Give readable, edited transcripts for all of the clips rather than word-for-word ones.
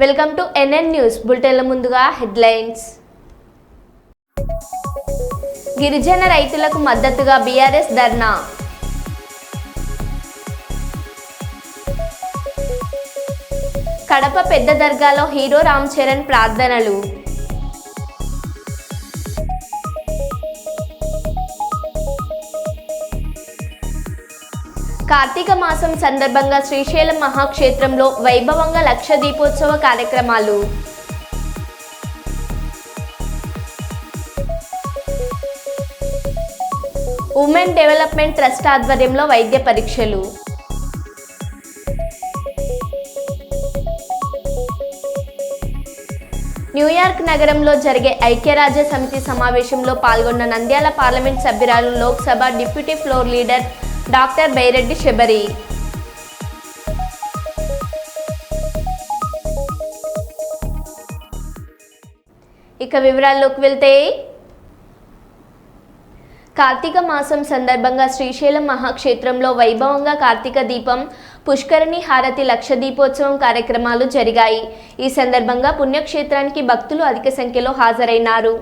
Welcome to NN news బులెటిన్ల ముందుగా headlines. గిరిజన రైతులకు మద్దతుగా బీఆర్ఎస్ ధర్నా. కడప పెద్ద దర్గాలో హీరో రామ్ చరణ్ ప్రార్థనలు. కార్తీక మాసం సందర్భంగా శ్రీశైలం మహాక్షేత్రంలో వైభవంగా లక్ష దీపోత్సవ కార్యక్రమాలు. ఉమెన్ డెవలప్మెంట్ ట్రస్ట్ ఆధ్వర్యంలో వైద్య పరీక్షలు. న్యూయార్క్ నగరంలో జరిగే ఐక్యరాజ్య సమితి సమావేశంలో పాల్గొన్న నంద్యాల పార్లమెంట్ సభ్యురాలు Lok Sabha deputy floor leader doctor Byreddy Shabari. ఇక వివరాల్లోకి వెళ్తే, కార్తీక మాసం సందర్భంగా శ్రీశైలం మహాక్షేత్రంలో వైభవంగా కార్తీక దీపం, పుష్కరిణి హారతి, లక్ష దీపోత్సవం కార్యక్రమాలు జరిగాయి. ఈ సందర్భంగా పుణ్యక్షేత్రానికి భక్తులు అధిక సంఖ్యలో హాజరైనారు.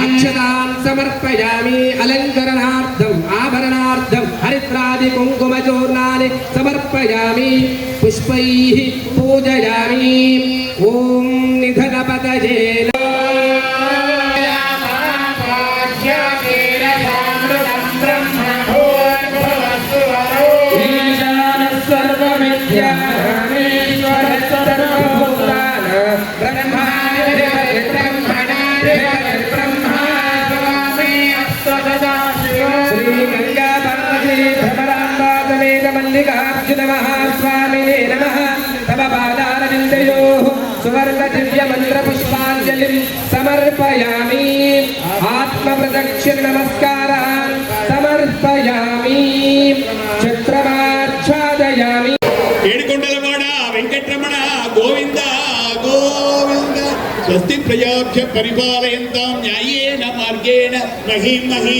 अक्षतान् समर्पयामि अलङ्करणार्थम् आभरणार्थं हरिद्रादि कुङ्कुमचूर्णानि समर्पयामि पुष्पैः पूजयामि. ॐ निधनपतये मल्लिकार्जुन महास्वामिने नमः. तव पादारविन्दयोः सुवर्ण दिव्य मंत्र पुष्पाञ्जलिं समर्पयामि. आत्मप्रदक्षिण नमस्कारान् समर्पयामि. छत्रमाच्छादयामि. ఏడుకొండలవాడ వెంకటరమణ గోవింద గోవింద. స్వస్తి ప్రజాభ్య పరిపాలయంతాం న్యాయేన మార్గేణ మహీం మహీ.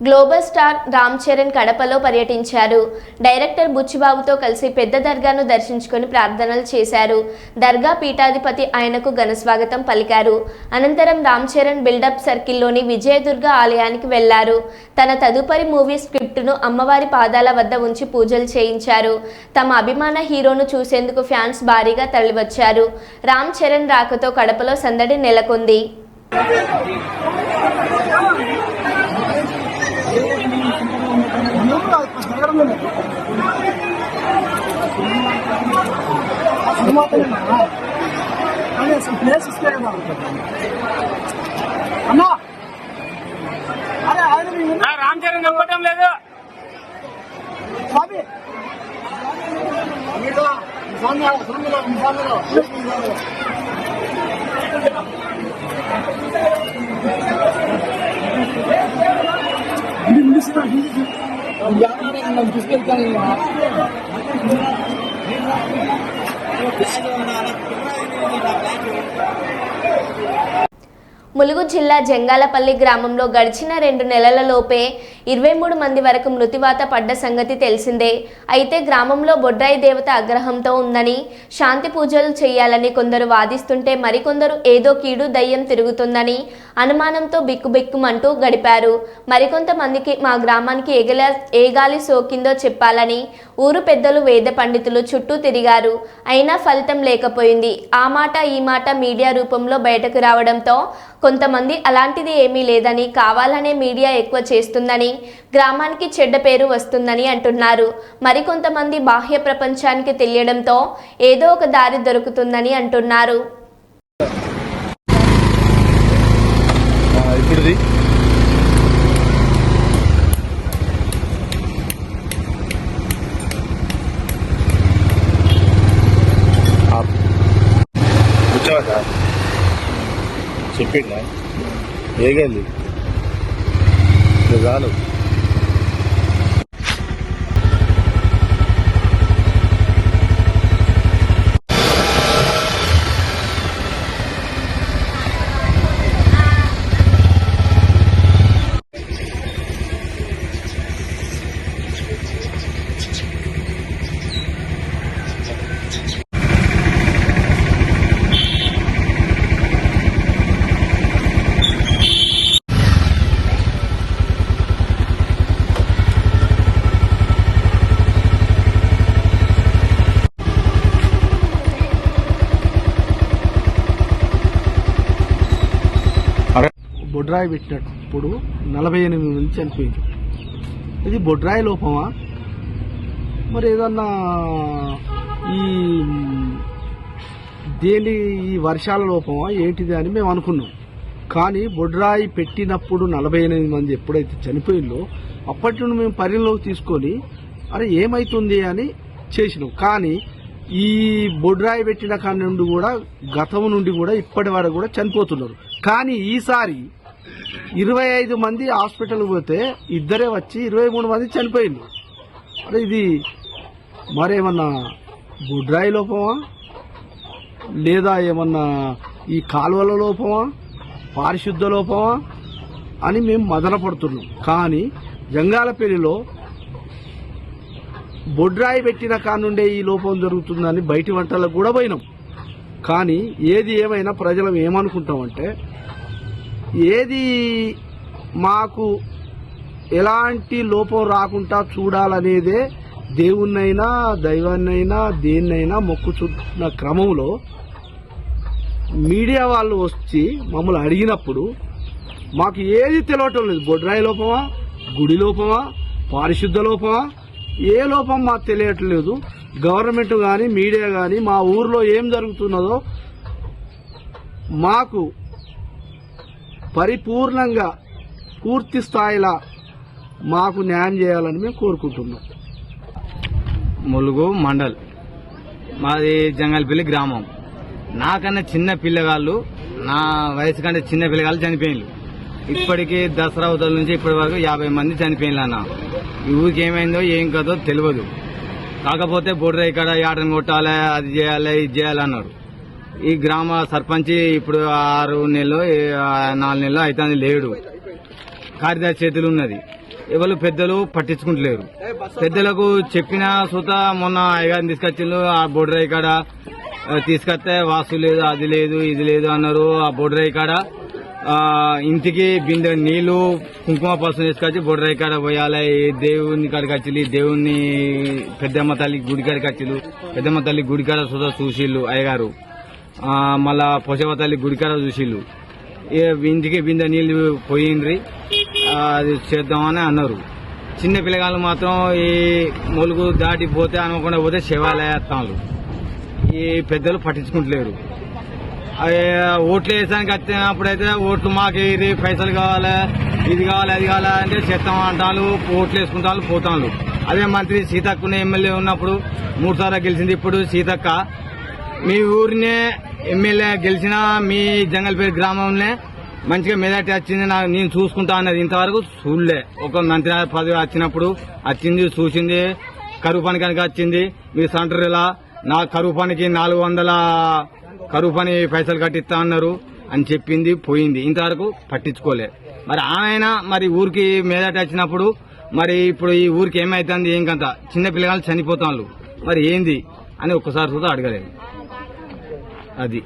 గ్లోబల్ స్టార్ రామ్ చరణ్ కడపలో పర్యటించారు. డైరెక్టర్ బుచ్చిబాబుతో కలిసి పెద్ద దర్గాను దర్శించుకొని ప్రార్థనలు చేశారు. దర్గా పీఠాధిపతి ఆయనకు ఘన స్వాగతం పలికారు. అనంతరం రామ్ చరణ్ బిల్డప్ సర్కిల్లోని విజయదుర్గ ఆలయానికి వెళ్లారు. తన తదుపరి మూవీ స్క్రిప్ట్ను అమ్మవారి పాదాల వద్ద ఉంచి పూజలు చేయించారు. తమ అభిమాన హీరోను చూసేందుకు ఫ్యాన్స్ భారీగా తరలివచ్చారు. రామ్ చరణ్ రాకతో కడపలో సందడి నెలకొంది. ప్లేస్ ఇస్తే అన్నా అరే ఆయన రామ్ చరణ్ నమ్మటం లేదు. స్వామి తీసుకెళ్తాను. ములుగు జిల్లా జంగాలపల్లి గ్రామంలో గడిచిన 2 నెలలలోపే 23 మంది వరకు మృతివాత పడ్డ సంగతి తెలిసిందే. అయితే గ్రామంలో బొడ్రాయి దేవత ఆగ్రహంతో ఉందని, శాంతి పూజలు చేయాలని కొందరు వాదిస్తుంటే మరికొందరు ఏదో కీడు దయ్యం తిరుగుతుందని అనుమానంతో బిక్కుబిక్కుమంటూ గడిపారు. మరికొంతమందికి మా గ్రామానికి ఏ గాలి సోకిందో చెప్పాలని ఊరు పెద్దలు, వేద పండితులు చుట్టూ తిరిగారు. అయినా ఫలితం లేకపోయింది. ఆ మాట ఈ మాట మీడియా రూపంలో బయటకు రావడంతో కొంతమంది అలాంటిది ఏమీ లేదని, కావాలనే మీడియా ఎక్కువ చేస్తుందని, గ్రామానికి చెడ్డ పేరు వస్తుందని అంటున్నారు. మరికొంతమంది బాహ్య ప్రపంచానికి తెలియడంతో ఏదో ఒక దారి దొరుకుతుందని అంటున్నారు. చెప్పిందా ఏగండి చాలు. బొడ్రాయి పెట్టినప్పుడు 48 మంది చనిపోయింది. ఇది బొడ్రాయి లోపమా మరి ఏదన్నా ఈ వర్షాల లోపమా ఏంటిది అని మేము అనుకున్నాం. కానీ బొడ్రాయి పెట్టినప్పుడు 48 మంది ఎప్పుడైతే చనిపోయిందో అప్పటి నుండి మేము పరిగణలోకి తీసుకొని అరే ఏమైతుంది అని చేసినాం. కానీ ఈ బొడ్రాయి పెట్టిన కాడి నుండి కూడా గతం నుండి కూడా ఇప్పటి వరకు కూడా చనిపోతున్నారు. కానీ ఈసారి 25 మంది హాస్పిటల్ పోతే ఇద్దరే వచ్చి 23 మంది చనిపోయింది. అరే ఇది మరేమన్నా బొడ్రాయి లోపమా లేదా ఏమన్నా ఈ కాలువల లోపమా, పారిశుద్ధ లోపమా అని మేము మదన పడుతున్నాం. కానీ జంగాలపల్లిలో బొడ్రాయి పెట్టిన కానుండే ఈ లోపం జరుగుతుందని బయటి వంటలకు కూడా పోయినాం. కానీ ఏది ఏమైనా ప్రజలం ఏమనుకుంటామంటే ఏది మాకు ఎలాంటి లోపం రాకుండా చూడాలనేదే దేవుణ్ణైనా దైవాన్నైనా దేన్నైనా మొక్కుచున్న క్రమంలో మీడియా వాళ్ళు వచ్చి మమ్మల్ని అడిగినప్పుడు మాకు ఏది తెలియటం లేదు. బొడ్రాయి లోపమా, గుడి లోపమా, పారిశుద్ధ లోపమా, ఏ లోపం మాకు తెలియట్లేదు. గవర్నమెంట్ కానీ మీడియా కానీ మా ఊర్లో ఏం జరుగుతున్నదో మాకు పరిపూర్ణంగా పూర్తి స్థాయిలో మాకు న్యాయం చేయాలని మేము కోరుకుంటున్నాం. ములుగు మండల్ మాది జంగల్పల్లి గ్రామం. నాకన్నా చిన్న పిల్లగాళ్ళు, నా వయసు కంటే చిన్న పిల్లగాళ్ళు చనిపోయిండ్రు. ఇప్పటికీ దసరా అవతల నుంచి ఇప్పటి వరకు 50 మంది చనిపోయిండ్రు అన్న. ఈ ఊరికి ఏమైందో ఏం కదో తెలియదు. కాకపోతే బొడ్రాయి ఇక్కడ యాటను కొట్టాలి, అది చేయాలి, ఇది చేయాలన్నారు. ఈ గ్రామ సర్పంచ్ ఇప్పుడు 6 నెలలు 4 నెలలు అయితే లేడు. కార్యదర్శి చేతులు ఉన్నది. ఎవరు పెద్దలు పట్టించుకుంటలేరు. పెద్దలకు చెప్పిన సుత మొన్న అయ్యగారిని తీసుకొచ్చిండ్రు. ఆ బొడ్రాయి కాడ తీసుకొస్తే వాస్తు లేదు, అది లేదు, ఇది లేదు అన్నారు. ఆ బొడ్రాయి కాడ ఇంటికి బిందె నీళ్లు, కుంకుమ పసుపు తీసుకొచ్చి బొడ్రాయి కాడ పోయాలి. దేవుని కాడికి వచ్చి దేవుని పెద్దమ్మ తల్లి గుడి కాడికి వచ్చిళ్ళు. పెద్దమ్మ తల్లి గుడి కాడ సుత చూసిళ్ళు అయ్యగారు. మళ్ళా పొసవ తల్లి గుడికాడ చూసిళ్ళు. ఇంటికి బిందె నీళ్లు పోయిండ్రి, అది చేద్దామని అన్నారు. చిన్న పిల్లగాళ్ళు మాత్రం ఈ ములుగు దాటిపోతే అనుకుండా పోతే శివాలయ వస్తాను. ఈ పెద్దలు పట్టించుకుంటలేరు. ఓట్లు వేసానికి వచ్చినప్పుడైతే ఓట్లు మాకు ఇది పైసలు కావాలి, ఇది కావాలి, అది కావాలి అంటే చెత్తం అంటాను, ఓట్లు వేసుకుంటాను, పోతాను. అదే మంత్రి సీతక్కనే ఎమ్మెల్యే ఉన్నప్పుడు 3 సార్లు గెలిచింది. ఇప్పుడు సీతక్క మీ ఊరినే ఎమ్మెల్యే గెలిచిన మీ జంగల్పేట గ్రామంలో మంచిగా మెజార్టీ వచ్చింది, నేను చూసుకుంటా అన్నది ఇంతవరకు చూడలే. ఒక మంత్రి పదవి వచ్చినప్పుడు వచ్చింది, చూసింది, కరువు పని కనుక వచ్చింది. మీరు సెంటర్ ఇలా నా కరువు పనికి 400 కరువు పని పైసలు కట్టిస్తా అన్నారు అని చెప్పింది, పోయింది. ఇంతవరకు పట్టించుకోలే. మరి ఆమె మరి ఊరికి మెజార్టీ వచ్చినప్పుడు మరి ఇప్పుడు ఈ ఊరికి ఏమైతుంది, ఏం కంత చిన్న పిల్లగాళ్ళు చనిపోతాను, మరి ఏంది అని ఒక్కసారి కూడా అడగలేదు. అది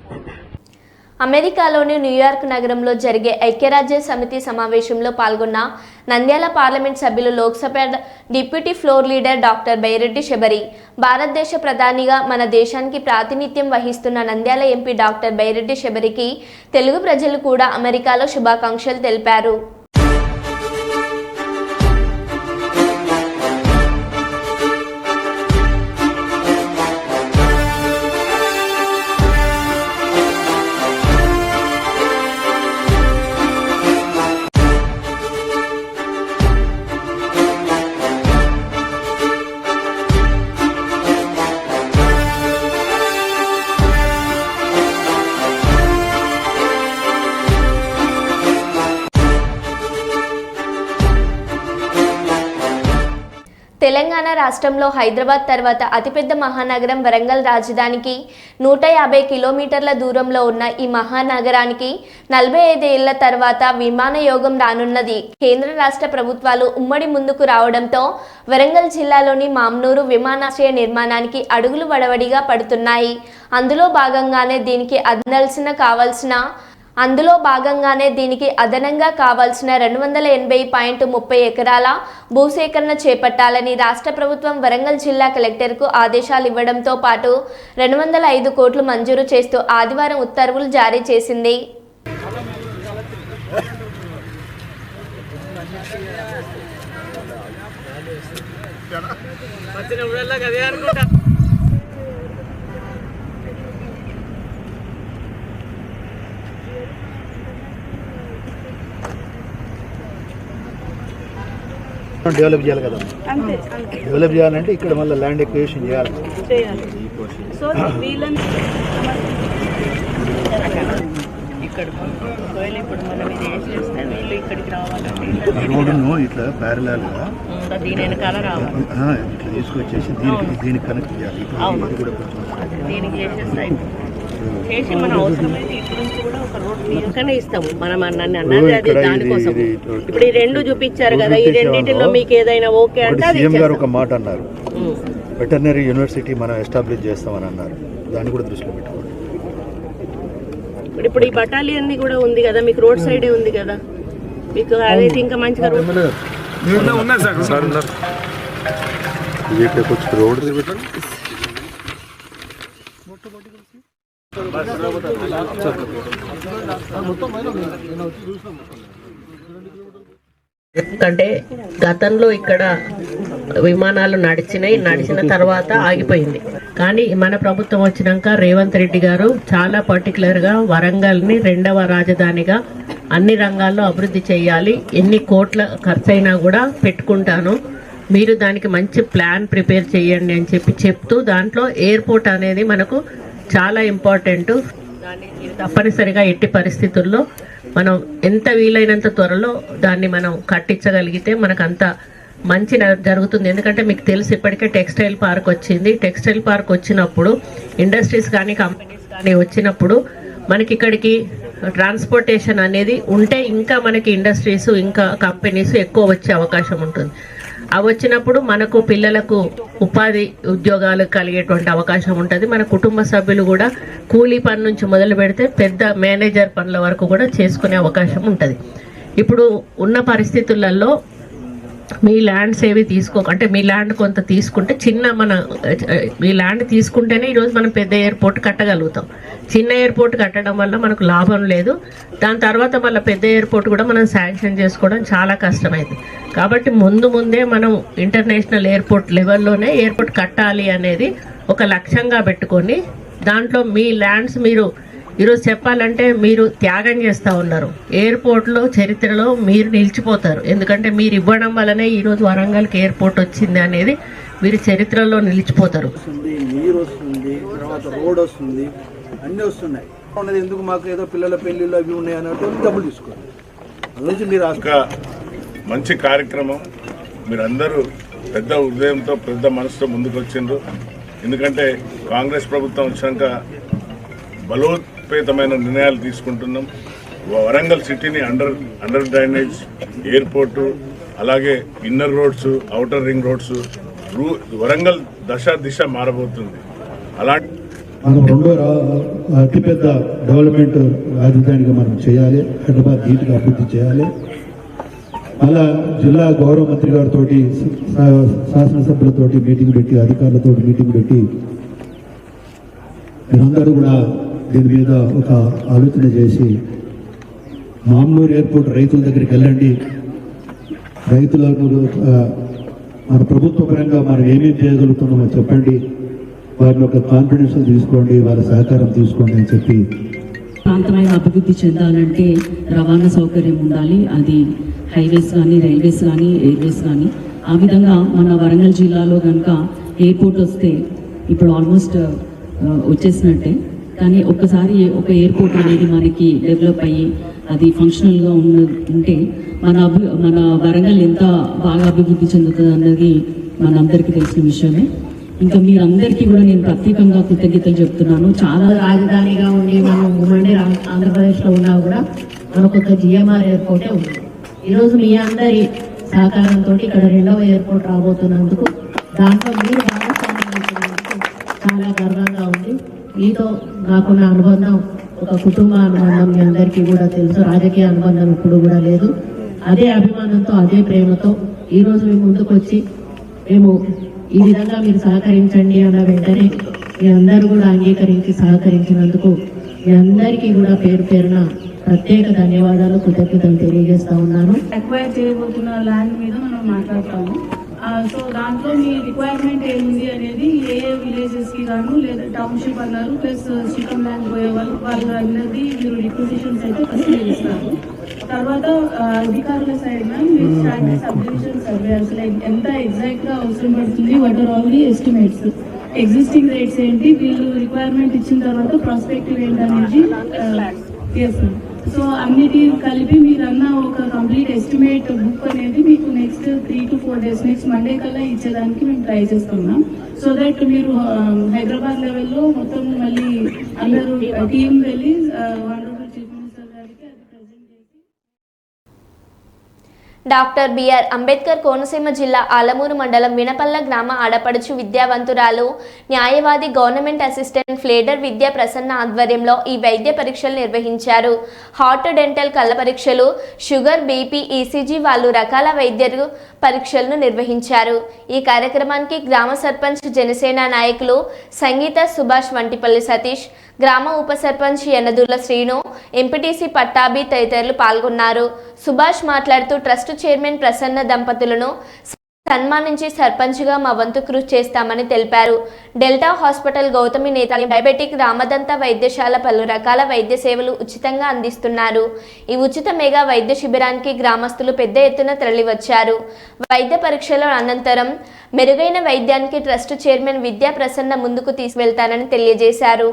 అమెరికాలోని న్యూయార్క్ నగరంలో జరిగే ఐక్యరాజ్య సమితి సమావేశంలో పాల్గొన్న నంద్యాల పార్లమెంట్ సభ్యులు, Lok Sabha deputy floor leader doctor Byreddy Shabari. భారతదేశ ప్రధానిగా మన దేశానికి ప్రాతినిధ్యం వహిస్తున్న నంద్యాల ఎంపీ డాక్టర్ బైరెడ్డి శబరికి తెలుగు ప్రజలు కూడా అమెరికాలో శుభాకాంక్షలు తెలిపారు. తెలంగాణ రాష్ట్రంలో హైదరాబాద్ తర్వాత అతిపెద్ద మహానగరం వరంగల్ రాజధానికి 150 కిలోమీటర్ల దూరంలో ఉన్న ఈ మహానగరానికి 45 ఏళ్ల తర్వాత విమానయోగం రానున్నది. కేంద్ర రాష్ట్ర ప్రభుత్వాలు ఉమ్మడి ముందుకు రావడంతో వరంగల్ జిల్లాలోని మామ్నూరు విమానాశ్రయ నిర్మాణానికి అడుగులు వడవడిగా పడుతున్నాయి. అందులో భాగంగానే దీనికి అదనంగా కావాల్సిన 280.30 ఎకరాల భూసేకరణ చేపట్టాలని రాష్ట్ర ప్రభుత్వం వరంగల్ జిల్లా కలెక్టర్కు ఆదేశాలు ఇవ్వడంతో పాటు 205 కోట్లు మంజూరు చేస్తూ ఆదివారం ఉత్తర్వులు జారీ చేసింది. డెవలప్ చేయాలి కదా, డెవలప్ చేయాలంటే ఇక్కడ మళ్ళీ ల్యాండ్ ఎక్విజిషన్ చేయాలి. సో వీళ్ళని ఇక్కడ ఒకవేళ ఇప్పుడు మనం ఇది చేస్తే వీళ్ళు ఇక్కడికి రావాలంటే రోడ్డును ఇట్లా ప్యారలల్ గా దీని వెనకాల రావాలి, ఇట్లా తీసుకొచ్చేసి దీనికి కనెక్ట్ చేయాలి. ఇది కూడా కొంచెం దీనికి చేసేస్తే చేసి మన అవసరమైతే ఇటు నుంచి కూడా ఒక రోడ్ క్లియర్గానే ఇస్తాము. మనం అన్నది అది దానికోసం. ఇప్పుడు ఈ 2 చూపించారు కదా, ఈ రెండింటిలో మీకు ఏదైనా ఓకే అంటే సీఎం గారు ఒక మాట అన్నారు, వెటర్నరీ యూనివర్సిటీ మనం ఎస్టాబ్లిష్ చేస్తామని అన్నారు. దాన్ని కూడా దృష్టిలో పెట్టుకోండి. ఇప్పుడు ఈ బటాలియన్ కూడా ఉంది కదా, మీకు రోడ్ సైడే ఉంది కదా, మీకు అదైతే ఇంకా మంచిగా రోడ్ ఎందుకంటే గతంలో ఇక్కడ విమానాలు నడిచిన తర్వాత ఆగిపోయింది. కానీ మన ప్రభుత్వం వచ్చినాక రేవంత్ రెడ్డి గారు చాలా పర్టికులర్గా వరంగల్ని 2వ రాజధానిగా అన్ని రంగాల్లో అభివృద్ధి చేయాలి, ఎన్ని కోట్ల ఖర్చైనా కూడా పెట్టుకుంటాను, మీరు దానికి మంచి ప్లాన్ ప్రిపేర్ చేయండి అని చెప్తూ దాంట్లో ఎయిర్పోర్ట్ అనేది మనకు చాలా ఇంపార్టెంట్. దాన్ని మీరు తప్పనిసరిగా ఎట్టి పరిస్థితుల్లో మనం ఎంత వీలైనంత త్వరలో దాన్ని మనం కట్టించగలిగితే మనకు అంత మంచి జరుగుతుంది. ఎందుకంటే మీకు తెలుసు ఇప్పటికే టెక్స్టైల్ పార్క్ వచ్చింది. టెక్స్టైల్ పార్క్ వచ్చినప్పుడు ఇండస్ట్రీస్ కానీ కంపెనీస్ కానీ వచ్చినప్పుడు మనకి ఇక్కడికి ట్రాన్స్పోర్టేషన్ అనేది ఉంటే ఇంకా మనకి ఇండస్ట్రీస్ ఇంకా కంపెనీస్ ఎక్కువ వచ్చే అవకాశం ఉంటుంది. అవి వచ్చినప్పుడు మనకు పిల్లలకు ఉపాధి ఉద్యోగాలు కలిగేటువంటి అవకాశం ఉంటుంది. మన కుటుంబ సభ్యులు కూడా కూలీ పని నుంచి మొదలు పెడితే పెద్ద మేనేజర్ పనుల వరకు కూడా చేసుకునే అవకాశం ఉంటుంది. ఇప్పుడు ఉన్న పరిస్థితులలో మీ ల్యాండ్స్ ఏవి అంటే మీ ల్యాండ్ కొంత తీసుకుంటే మీ ల్యాండ్ తీసుకుంటేనే ఈరోజు మనం పెద్ద ఎయిర్పోర్ట్ కట్టగలుగుతాం. చిన్న ఎయిర్పోర్ట్ కట్టడం వల్ల మనకు లాభం లేదు. దాని తర్వాత మళ్ళీ పెద్ద ఎయిర్పోర్ట్ కూడా మనం శాంక్షన్ చేసుకోవడం చాలా కష్టమైంది. కాబట్టి ముందే మనం ఇంటర్నేషనల్ ఎయిర్పోర్ట్ లెవెల్లోనే ఎయిర్పోర్ట్ కట్టాలి అనేది ఒక లక్ష్యంగా పెట్టుకొని దాంట్లో మీ ల్యాండ్స్ మీరు ఈరోజు చెప్పాలంటే మీరు త్యాగం చేస్తూ ఉన్నారు. ఎయిర్పోర్ట్లో చరిత్రలో మీరు నిలిచిపోతారు. ఎందుకంటే మీరు ఇవ్వడం వల్లనే ఈరోజు వరంగల్కి ఎయిర్పోర్ట్ వచ్చింది అనేది మీరు చరిత్రలో నిలిచిపోతారు. నీరు వస్తుంది, తర్వాత రోడ్ వస్తుంది, అన్నీ వస్తున్నాయి. ఉన్నది ఎందుకు మాకు ఏదో పిల్లల పెళ్లిళ్ళు అవి ఉన్నాయి అన్నట్టు డబ్బులు తీసుకోండి. అందులోంచి మీరు మంచి కార్యక్రమం. మీరందరూ పెద్ద హృదయంతో పెద్ద మనసుతో ముందుకు వచ్చిండ్రు. ఎందుకంటే కాంగ్రెస్ ప్రభుత్వం వచ్చాక బలోపేతమైన నిర్ణయాలు తీసుకుంటున్నాం. వరంగల్ సిటీని అండర్ డ్రైనేజ్, ఎయిర్పోర్టు, అలాగే inner roads, outer ring roads, Warangal దిశ మారబోతుంది. అలాంటి మనం రెండో అతిపెద్ద డెవలప్మెంట్ రాజధానిగా మనం చేయాలి. హైదరాబాద్ నీట్గా అభివృద్ధి చేయాలి. అలా జిల్లా గౌరవ మంత్రి గారితో శాసనసభ్యులతోటి మీటింగ్ పెట్టి, అధికారులతో మీటింగ్ పెట్టి మీరందరూ కూడా దీని మీద ఒక ఆలోచన చేసి మామ్నూరు ఎయిర్పోర్ట్ రైతుల దగ్గరికి వెళ్ళండి. రైతులకు మన ప్రభుత్వ పరంగా మనం ఏమేమి చేయగలుగుతున్నామో చెప్పండి. వారిని ఒక కాన్ఫిడెన్స్ తీసుకోండి, వారి సహకారం తీసుకోండి అని చెప్పి. ప్రాంతమైన అభివృద్ధి చెందాలంటే రవాణా సౌకర్యం ఉండాలి. అది హైవేస్ కానీ, రైల్వేస్ కానీ, ఎయిర్వేస్ కానీ. ఆ విధంగా మన వరంగల్ జిల్లాలో కనుక ఎయిర్పోర్ట్ వస్తే ఇప్పుడు ఆల్మోస్ట్ వచ్చేసినట్టే. కానీ ఒక్కసారి ఒక ఎయిర్పోర్ట్ అనేది మనకి డెవలప్ అయ్యి అది ఫంక్షనల్గా ఉంటే మన వరంగల్ ఎంత బాగా అభివృద్ధి చెందుతుంది అన్నది మనందరికీ తెలిసిన విషయమే. ఇంకా మీరందరికీ కూడా నేను ప్రత్యేకంగా కృతజ్ఞతలు చెప్తున్నాను. చాలా రాజధానిగా ఉండి మనం ఉమ్మడి ఆంధ్రప్రదేశ్లో ఉన్నా కూడా మనకు ఒక జిఎంఆర్ ఎయిర్పోర్టే ఉంది. ఈరోజు మీ అందరి సహకారంతో ఇక్కడ 2వ ఎయిర్పోర్ట్ రాబోతున్నందుకు, దాంట్లో మీరు భాగస్వామ్యం చాలా గర్వంగా ఉంది. మీతో నాకున్న అనుబంధం ఒక కుటుంబ అనుబంధం మీ అందరికీ కూడా తెలుసు. రాజకీయ అనుబంధం ఇప్పుడు కూడా లేదు. అదే అభిమానంతో, అదే ప్రేమతో ఈరోజు మీ ముందుకు వచ్చి మేము ఈ విధంగా మీరు సహకరించండి అన్న వెంటనే మీ అందరూ కూడా అంగీకరించి సహకరించినందుకు మీ అందరికీ కూడా పేరు పేరున ప్రత్యేక ధన్యవాదాలు, కృతజ్ఞతలు తెలియజేస్తా ఉన్నాను. అక్వైర్ చేయబోతున్న ల్యాండ్ మీద మనం మాట్లాడతాము. సో దాంట్లో మీ రిక్వైర్మెంట్ ఏముంది అనేది ఏ విలేజెస్కి గాను లేదా టౌన్షిప్ అన్నారు ప్లస్ చికెన్ ల్యాండ్ పోయే వాళ్ళు అనేది మీరు రిక్వజిషన్స్ అయితే పరిశీలిస్తారు. తర్వాత అధికారుల సైడ్ మీరు స్టాండర్డ్ సబ్ డివిజన్ సర్వే అసలు ఎంత ఎగ్జాక్ట్గా అవసరం పడుతుంది, what are all the estimates, existing rates ఏంటి, వీళ్ళు రిక్వైర్మెంట్ ఇచ్చిన తర్వాత ప్రాస్పెక్టివ్ ఏంటనేది ఎస్. సో అన్నిటి కలిపి మీరు అన్న ఒక కంప్లీట్ ఎస్టిమేట్ బుక్ అనేది మీకు next 3 to 4 days next Monday కల్లా ఇచ్చేదానికి మేము ట్రై చేస్తున్నాం. సో దట్ మీరు హైదరాబాద్ లెవెల్లో మొత్తం మళ్ళీ అందరూ టీం వెళ్ళి ఆనరబుల్ చీఫ్ మినిస్టర్ గారికి అది ప్రజెంట్ చేసి. డాక్టర్ బిఆర్ అంబేద్కర్ కోనసీమ జిల్లా ఆలమూరు మండలం వినపల్ల గ్రామ ఆడపడుచు విద్యావంతురాలు, న్యాయవాది, గవర్నమెంట్ అసిస్టెంట్ ఫ్లేడర్ విద్యా ప్రసన్న ఆధ్వర్యంలో ఈ వైద్య పరీక్షలు నిర్వహించారు. హార్ట్, డెంటల్, కళ్ళ పరీక్షలు, షుగర్, బీపీ, ఈసీజీ వాళ్ళు రకాల వైద్య పరీక్షలను నిర్వహించారు. ఈ కార్యక్రమానికి గ్రామ సర్పంచ్ జనసేన నాయకులు సంగీత, సుభాష్, వంటిపల్లి సతీష్, గ్రామ ఉప సర్పంచ్ యనదుల శ్రీను, ఎంపీటీసీ పట్టాభి తదితరులు పాల్గొన్నారు. సుభాష్ మాట్లాడుతూ ట్రస్ట్ చైర్మన్ ప్రసన్న దంపతులను సన్మానించి సర్పంచ్గా మా వంతు కృషి చేస్తామని తెలిపారు. డెల్టా హాస్పిటల్, గౌతమి నేతాలి, డయాబెటిక్, రామదంత వైద్యశాల పలు రకాల వైద్య సేవలు ఉచితంగా అందిస్తున్నారు. ఈ ఉచిత మెగా వైద్య శిబిరానికి గ్రామస్తులు పెద్ద ఎత్తున తరలివచ్చారు. వైద్య పరీక్షల అనంతరం మెరుగైన వైద్యానికి ట్రస్ట్ చైర్మన్ విద్యా ప్రసన్న ముందుకు తీసుకువెళ్తానని తెలియజేశారు.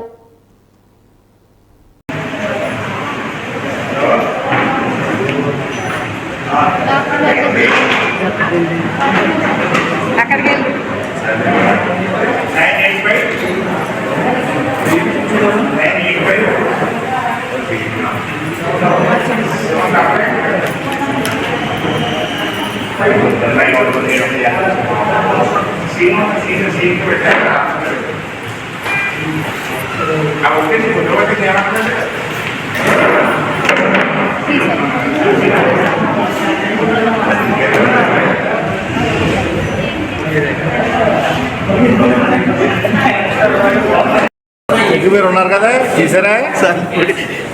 మీరు ఉన్నారు కదా, చూసారా సార్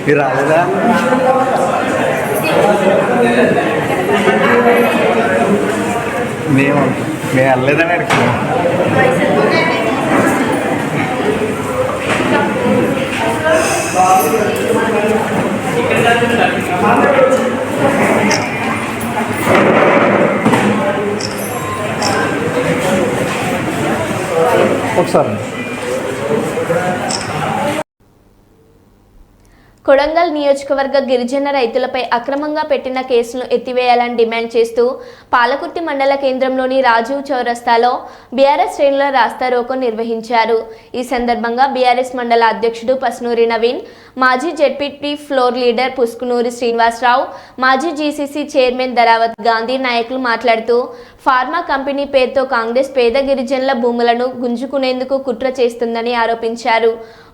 మీరు రాలేదా? మేము వెళ్ళలేదని అడుగుతున్నాం. ఒకసారి కొడంగల్ నియోజకవర్గ గిరిజన రైతులపై అక్రమంగా పెట్టిన కేసును ఎత్తివేయాలని డిమాండ్ చేస్తూ పాలకుర్తి మండల కేంద్రంలోని రాజీవ్ చౌరస్తాలో బీఆర్ఎస్ శ్రేణుల రాస్తారోకో నిర్వహించారు. ఈ సందర్భంగా బీఆర్ఎస్ మండల అధ్యక్షుడు పసునూరి నవీన్, మాజీ జెడ్పీటీ ఫ్లోర్ లీడర్ పుస్కునూరి శ్రీనివాసరావు, మాజీ జీసీసీ చైర్మన్ ధరావత్ గాంధీ నాయకులు మాట్లాడుతూ ఫార్మా కంపెనీ పేరుతో కాంగ్రెస్ పేద గిరిజనుల భూములను గుంజుకునేందుకు కుట్ర చేస్తుందని ఆరోపించారు.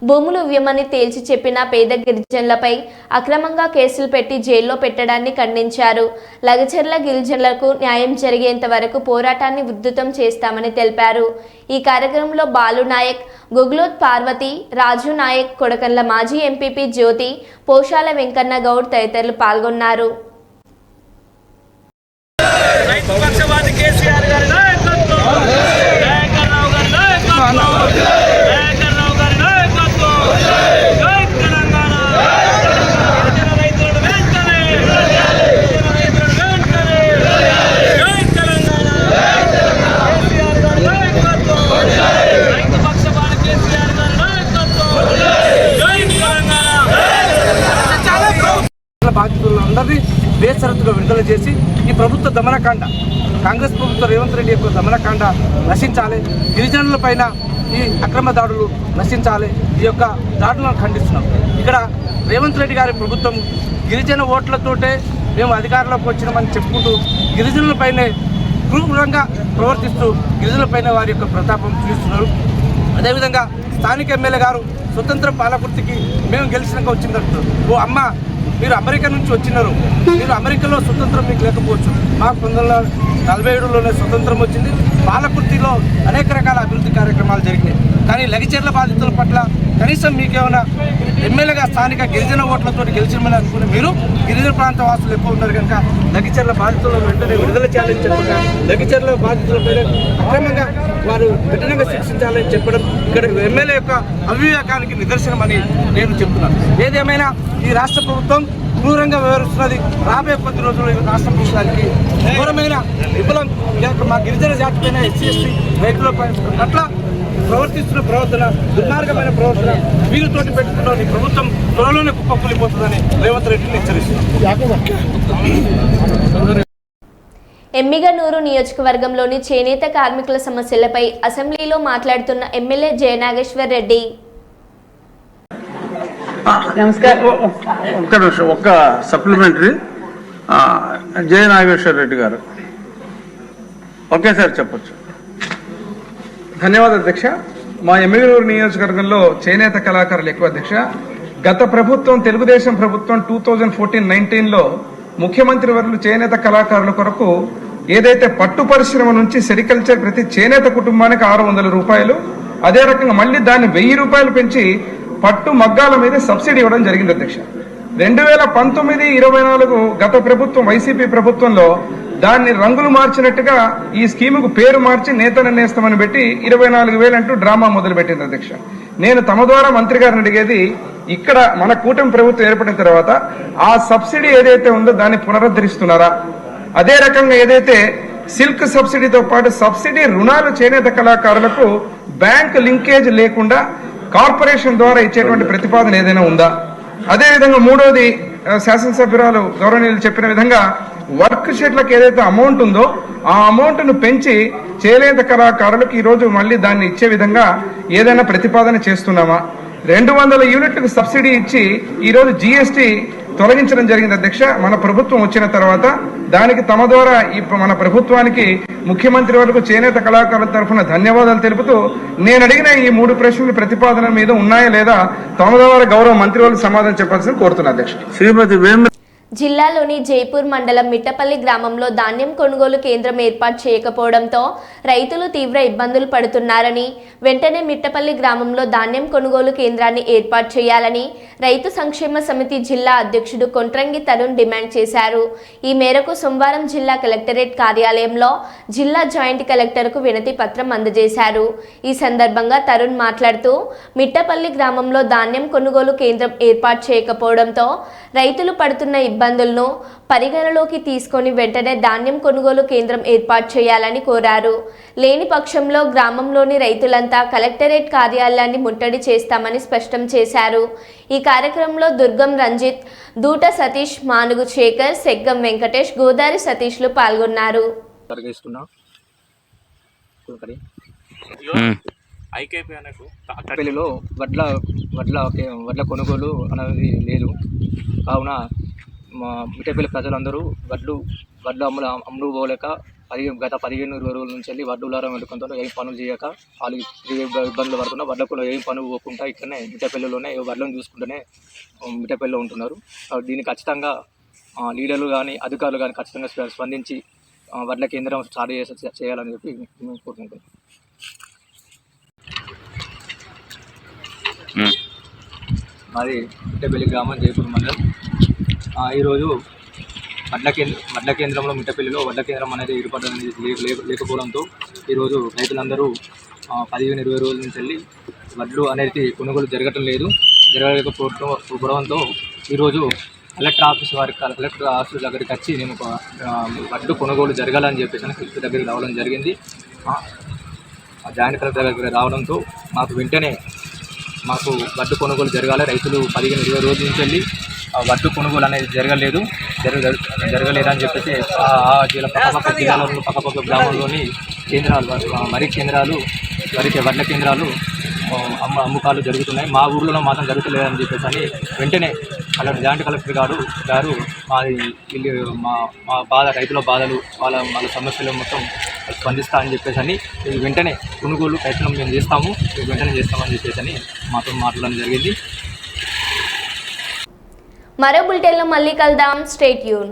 భూములు ఇవ్వమని తేల్చి చెప్పిన పేద గిరిజనులపై అక్రమంగా కేసులు పెట్టి జైల్లో పెట్టడాన్ని ఖండించారు. లగచర్ల గిరిజనులకు న్యాయం జరిగేంత వరకు పోరాటాన్ని ఉధృతం చేస్తామని తెలిపారు. ఈ కార్యక్రమంలో బాలు నాయక్, గుగ్లోత్ పార్వతి, రాజు నాయక్, కొడకండ్ల మాజీ ఎంపీపీ జ్యోతి, పోషాల వెంకన్న గౌడ్ తదితరులు పాల్గొన్నారు. బాధితులందరినీ బేషరతుగా విడుదల చేసి ఈ ప్రభుత్వ దమనకాండ, కాంగ్రెస్ ప్రభుత్వ రేవంత్ రెడ్డి యొక్క దమనకాండ నశించాలి. గిరిజనుల పైన ఈ అక్రమ దాడులు నశించాలి. ఈ యొక్క దాడులను ఖండిస్తున్నాం. ఇక్కడ రేవంత్ రెడ్డి గారి ప్రభుత్వం గిరిజన ఓట్లతోటే మేము అధికారంలోకి వచ్చినామని చెప్పుకుంటూ గిరిజనులపైనే క్రూరంగా ప్రవర్తిస్తూ గిరిజనులపైన వారి యొక్క ప్రతాపం చూపిస్తున్నారు. అదేవిధంగా స్థానిక ఎమ్మెల్యే గారు స్వతంత్ర పాలకుర్తికి మేము గెలిచినాక వచ్చిందంటున్నారు. ఓ అమ్మ, మీరు అమెరికా నుంచి వచ్చినారు, మీరు అమెరికాలో స్వతంత్రం మీకు లేకపోవచ్చు, మాకు 1947లోనే స్వతంత్రం వచ్చింది. పాలకుర్తిలో అనేక రకాల అభివృద్ధి కార్యక్రమాలు జరిగినాయి. కానీ లగిచెర్ల బాధితుల పట్ల కనీసం మీకేమైనా ఎమ్మెల్యేగా స్థానిక గిరిజన ఓట్లతో గెలిచిమని అనుకుని మీరు గిరిజన ప్రాంత వాసులు ఎక్కువ ఉన్నారు కనుక లగిచెర్ల బాధితులను వెంటనే విడుదల చేయాలని చెప్పడం, లగిచెర్ల బాధితులపై అక్రమంగా వారు కఠినంగా శిక్షించాలని చెప్పడం ఇక్కడ ఎమ్మెల్యే యొక్క అవివేకానికి నిదర్శనమని నేను చెప్తున్నాను. ఏదేమైనా ఈ రాష్ట్ర ప్రభుత్వం క్రూరంగా వ్యవహరిస్తున్నది. రాబోయే కొద్ది రోజుల్లో ఈ రాష్ట్ర ప్రభుత్వానికి ఘోరమైన విఫలం మా గిరిజన జాతి పైన ఎస్సీ ఎస్టీ రైతుల పట్ల ప్రవర్తిస్తున్న ప్రవర్తన, దుర్మార్గమైన ప్రవర్తన వీరితోటి పెట్టుకున్న ఈ ప్రభుత్వం త్వరలోనే కుప్పకూలిపోతుందని రేవంత్ రెడ్డిని హెచ్చరిస్తున్నారు. ఎమ్మిగనూరు నియోజకవర్గంలోని చేనేత కార్మికుల సమస్యలపై అసెంబ్లీలో మాట్లాడుతున్న ఎమ్మెల్యే జయనాగేశ్వర్ రెడ్డి. నమస్కారం. ఒక్క నిమిషం, ఒక్క సప్లిమెంటరీ. జయనాగేశ్వర్ రెడ్డి గారు ఒకేసారి చెప్పొచ్చు. ధన్యవాదాలు అధ్యక్ష. మా ఎమ్మిగనూరు నియోజకవర్గంలో చేనేత కళాకారులు ఎక్కువ అధ్యక్ష. గత ప్రభుత్వం, తెలుగుదేశం ప్రభుత్వం 2014-19లో ముఖ్యమంత్రి వర్యులు చేనేత కళాకారుల కొరకు ఏదైతే పట్టు పరిశ్రమ నుంచి సెరికల్చర్ ప్రతి చేనేత కుటుంబానికి 600 రూపాయలు, అదే రకంగా మళ్ళీ దాన్ని 1000 రూపాయలు పెంచి పట్టు మగ్గాల మీద సబ్సిడీ ఇవ్వడం జరిగింది అధ్యక్ష. 2019-24 గత ప్రభుత్వం వైసీపీ ప్రభుత్వంలో దాన్ని రంగులు మార్చినట్టుగా ఈ స్కీముకు పేరు మార్చి నేతన నేస్తామని పెట్టి 24,000 అంటూ డ్రామా మొదలు పెట్టింది అధ్యక్ష. నేను తమ ద్వారా మంత్రి గారిని అడిగేది, ఇక్కడ మన కూటమి ప్రభుత్వం ఏర్పడిన తర్వాత ఆ సబ్సిడీ ఏదైతే ఉందో దాన్ని పునరుద్ధరిస్తున్నారా? అదే రకంగా ఏదైతే సిల్క్ సబ్సిడీతో పాటు సబ్సిడీ రుణాలు చేనేత కళాకారులకు బ్యాంక్ లింకేజ్ లేకుండా కార్పొరేషన్ ద్వారా ఇచ్చేటువంటి ప్రతిపాదన ఏదైనా ఉందా? అదేవిధంగా మూడోది, శాసనసభ్యురాలు గౌరవనీయులు చెప్పిన విధంగా వర్క్ షెడ్లకు ఏదైతే అమౌంట్ ఉందో ఆ అమౌంట్ ను పెంచి చేనేత కళాకారులకు ఈ రోజు మళ్ళీ దాన్ని ఇచ్చే విధంగా ఏదైనా ప్రతిపాదన చేస్తున్నామా? 200 యూనిట్లకు సబ్సిడీ ఇచ్చి ఈ రోజు జీఎస్టీ తొలగించడం జరిగింది అధ్యక్ష. మన ప్రభుత్వం వచ్చిన తర్వాత దానికి తమ ద్వారా మన ప్రభుత్వానికి ముఖ్యమంత్రి వరకు చేనేత కళాకారుల తరఫున ధన్యవాదాలు తెలుపుతూ నేను అడిగిన ఈ 3 ప్రశ్నలు ప్రతిపాదన మీద ఉన్నాయా లేదా తమ ద్వారా గౌరవ మంత్రి వాళ్ళు సమాధానం చెప్పాల్సింది కోరుతున్నా అధ్యక్ష. శ్రీమతి జిల్లాలోని జైపూర్ మండలం మిట్టపల్లి గ్రామంలో ధాన్యం కొనుగోలు కేంద్రం ఏర్పాటు చేయకపోవడంతో రైతులు తీవ్ర ఇబ్బందులు పడుతున్నారని, వెంటనే మిట్టపల్లి గ్రామంలో ధాన్యం కొనుగోలు కేంద్రాన్ని ఏర్పాటు చేయాలని రైతు సంక్షేమ సమితి జిల్లా అధ్యక్షుడు కొంట్రంగి తరుణ్ డిమాండ్ చేశారు. ఈ మేరకు సోమవారం జిల్లా కలెక్టరేట్ కార్యాలయంలో జిల్లా జాయింట్ కలెక్టర్కు వినతి పత్రం అందజేశారు. ఈ సందర్భంగా తరుణ్ మాట్లాడుతూ, మిట్టపల్లి గ్రామంలో ధాన్యం కొనుగోలు కేంద్రం ఏర్పాటు చేయకపోవడంతో రైతులు పడుతున్న ఇబ్బందులను పరిగణలోకి తీసుకొని వెంటనే ధాన్యం కొనుగోలు కేంద్రం ఏర్పాటు చేయాలని కోరారు. లేని పక్షంలో గ్రామంలోని రైతులంతా కలెక్టరేట్ కార్యాలయాన్ని ముట్టడి చేస్తామని స్పష్టం చేశారు. ఈ కార్యక్రమంలో దుర్గం రంజిత్, దూట సతీష్, మానుగు శేఖర్, సెగ్గం వెంకటేష్, గోదారి సతీష్లు పాల్గొన్నారు. పెళ్లిలో వడ్ల కొనుగోలు అనేది లేదు. కావున మా మిట్టపల్లి ప్రజలందరూ వడ్లు అమ్ముడు పోలేక గత 15-20 రోజుల నుంచి వెళ్ళి వడ్డులారం వెళ్ళుకుంటారు. ఏం పనులు చేయక వాళ్ళు ఇబ్బందులు పడుతున్నా వడ్లకు ఏం పనులు పోకుండా ఇక్కడనే మిట్టపల్లిలోనే వడ్లను చూసుకుంటూనే మిట్టపల్లిలో ఉంటున్నారు. దీన్ని ఖచ్చితంగా లీడర్లు కానీ అధికారులు కానీ ఖచ్చితంగా స్పందించి వడ్ల కేంద్రం స్టార్ట్ చేయాలని చెప్పి మేము కోరుకుంటున్నాం. మాది మిట్టపల్లి గ్రామం, జైపూర్ మండలం. ఈరోజు వడ్ల కేంద్రంలో మిట్టపల్లిలో వడ్ల కేంద్రం అనేది ఏర్పాటు లేకపోవడంతో ఈరోజు రైతులందరూ 15-20 రోజుల నుంచి వెళ్ళి వడ్లు అనేది కొనుగోలు జరగలేకపోవడంతో ఈరోజు కలెక్టర్ ఆఫీస్ దగ్గరికి వచ్చి నేను వడ్లు కొనుగోలు జరగాలని చెప్పేసి కలెక్టర్ దగ్గరికి రావడం జరిగింది. జాయింట్ కలెక్టర్ దగ్గరికి రావడంతో మాకు వడ్లు కొనుగోలు జరగాలి. రైతులు 15-20 రోజుల నుంచి వెళ్ళి వడ్లు కొనుగోలు అనేది జరగలేదని చెప్పేసి పక్కపక్క జిల్లాలో పక్కపక్క గ్రామంలోని కేంద్రాలు వరి కేంద్రాలు వడ్ల కేంద్రాలు అమ్మకాలు జరుగుతున్నాయి. మా ఊర్లో మాత్రం జరుగుతలేదని చెప్పేసి అని వెంటనే జాయింట్ కలెక్టర్ గారు మా బాధ, రైతుల బాధలు, వాళ్ళ సమస్యలు మొత్తం స్పందిస్తా అని చెప్పేసి అని వెంటనే కొనుగోలు ప్రయత్నం మేము వెంటనే చేస్తామని చెప్పేసి అని మాతో మాట్లాడడం జరిగింది. మరో బులెటిన్లో మళ్ళీ కలుద్దాం. Stay tune.